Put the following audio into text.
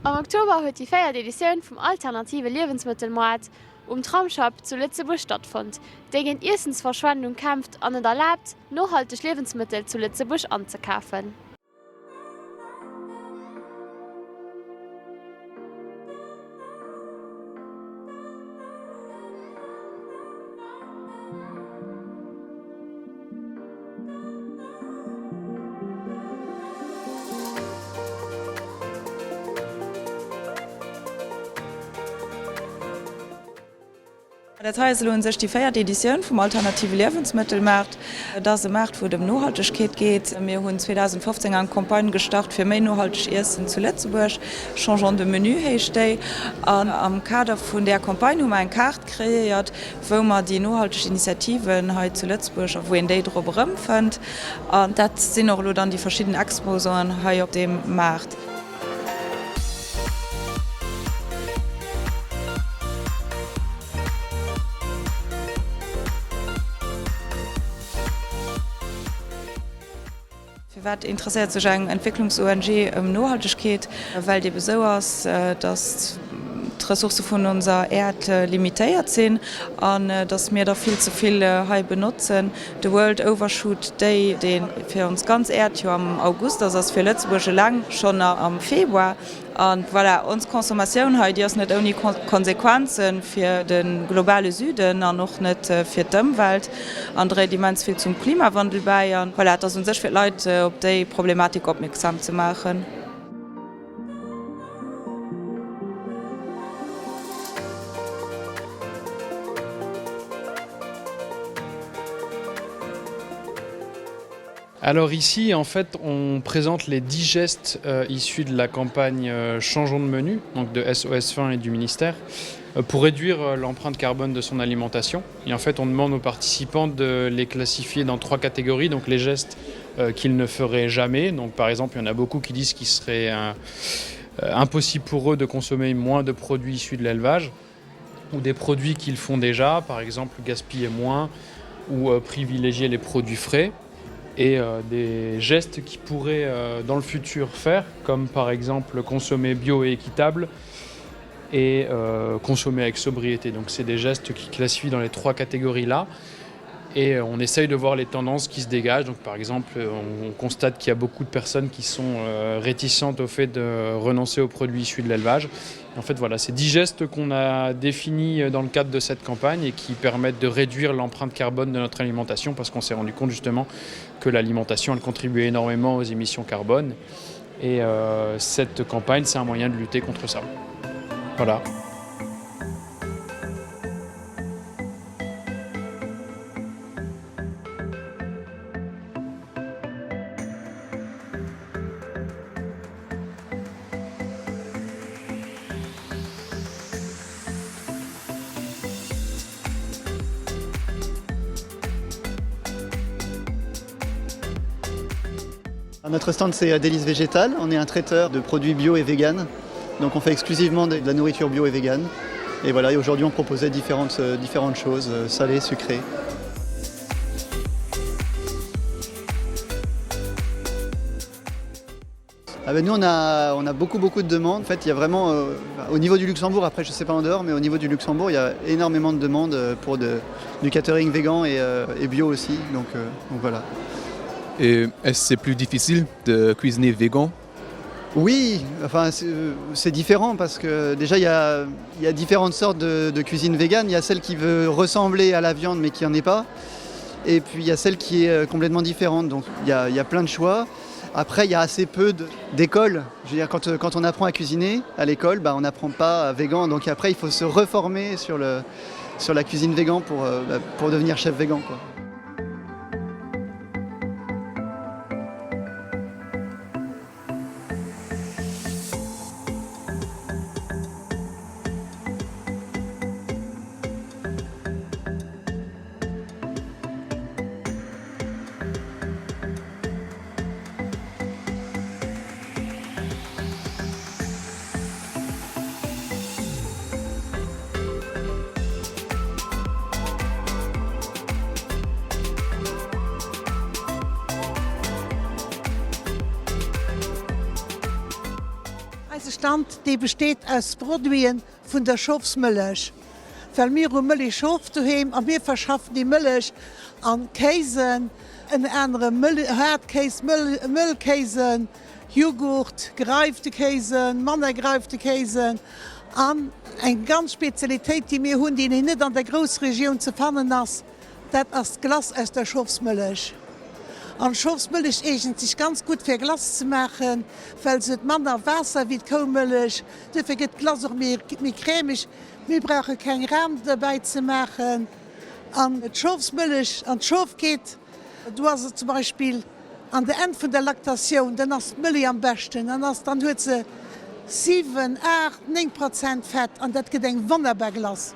Am Oktober huet die 4. Edition vom alternative Lebensmittelmarkt Tramshop zu Lützeburg stattfand, der gegen Essensverschwendung kämpft und es erlaubt, nachhaltige Lebensmittel zu Lützeburg anzukaufen. Das heißt, sich die 4. Edition vom alternative Lebensmittelmarkt, das Markt, wo dem Nachhaltigkeit geht. Wir haben 2015 eine Kampagne gestartet für mehr nachhaltiges Essen zu Lützeburg, Changeant de Menü heißt die. Und am Kader von der Kampagne haben wir eine Karte kreiert, wo man die nachhaltigen Initiativen heute zu Lützeburg, wo in die drüber rumfindet. Und das sind auch dann die verschiedenen Exposen hier auf dem Markt. Was interessiert sich eine Entwicklungs-ONG Nachhaltigkeit, weil die so ist, dass die Ressourcen von unserer Erde limitiert sind und dass wir da viel zu viel benutzen. Der World Overshoot Day, den für uns ganz Erde am August, das ist für Lützeburg lang schon am Februar. Und voilà, unsere Konsumation hat jetzt nicht ohne Konsequenzen für den globalen Süden und auch nicht für die Umwelt. Andere, die meinen viel zum Klimawandel bei. Und voilà, das uns für Leute, auf die Problematik aufmerksam zu machen. Alors ici, en fait, on présente les 10 gestes issus de la campagne Changeons de menu, donc de SOS Faim et du ministère, pour réduire l'empreinte carbone de son alimentation. Et en fait, on demande aux participants de les classifier dans 3 catégories, donc les gestes qu'ils ne feraient jamais. Donc par exemple, il y en a beaucoup qui disent qu'il serait impossible pour eux de consommer moins de produits issus de l'élevage, ou des produits qu'ils font déjà, par exemple gaspiller moins, ou privilégier les produits frais. Et des gestes qu'ils pourraient dans le futur faire, comme par exemple consommer bio et équitable et consommer avec sobriété. Donc c'est des gestes qui classifient dans les 3 catégories là. Et on essaye de voir les tendances qui se dégagent. Donc par exemple, on constate qu'il y a beaucoup de personnes qui sont réticentes au fait de renoncer aux produits issus de l'élevage. En fait, voilà, c'est 10 gestes qu'on a définis dans le cadre de cette campagne et qui permettent de réduire l'empreinte carbone de notre alimentation parce qu'on s'est rendu compte justement que l'alimentation, elle contribuait énormément aux émissions carbone. Et cette campagne, c'est un moyen de lutter contre ça. Voilà. Notre stand, c'est Délices Végétales. On est un traiteur de produits bio et vegan. Donc on fait exclusivement de la nourriture bio et vegan. Et voilà, et aujourd'hui on proposait différentes choses, salées, sucrées. Nous on a beaucoup de demandes. En fait, il y a vraiment, au niveau du Luxembourg, après je ne sais pas en dehors, mais au niveau du Luxembourg, il y a énormément de demandes pour du catering végan et bio aussi. Donc voilà. Et est-ce que c'est plus difficile de cuisiner végan? Oui, enfin c'est différent parce que déjà il y a différentes sortes de cuisine végane. Il y a celle qui veut ressembler à la viande mais qui n'en est pas. Et puis il y a celle qui est complètement différente. Donc il y a plein de choix. Après il y a assez peu d'écoles. Je veux dire quand on apprend à cuisiner à l'école, on n'apprend pas végan. Donc après il faut se reformer sur la cuisine végan pour devenir chef végan, quoi. Bestand, die besteht aus Produktien von der Schafsmilch. Weil wir Milch Schaf daheim und wir verschaffen die Milch an Käsen, an andere Hartkäse, Müllkäsen, Joghurt, gereifte Käsen, mannergereifte Käsen. An eine ganz Spezialität, die wir haben, die nicht an der Großregion zu finden ist, das ist Glas aus der Schafsmilch. Und Schafsmilch ist eigentlich ganz gut für Glas zu machen, weil es minder Wasser wie Kuhmilch, dafür geht Glas auch mehr cremig. Wir brauchen keinen Rahm dabei zu machen. Und Schafsmilch, an Schaf geht, du hast zum Beispiel an der Ende der Laktation, dann ist Milch am besten, dann hat sie 7, 8, 9% Fett und das geht ein wunderbar Glas.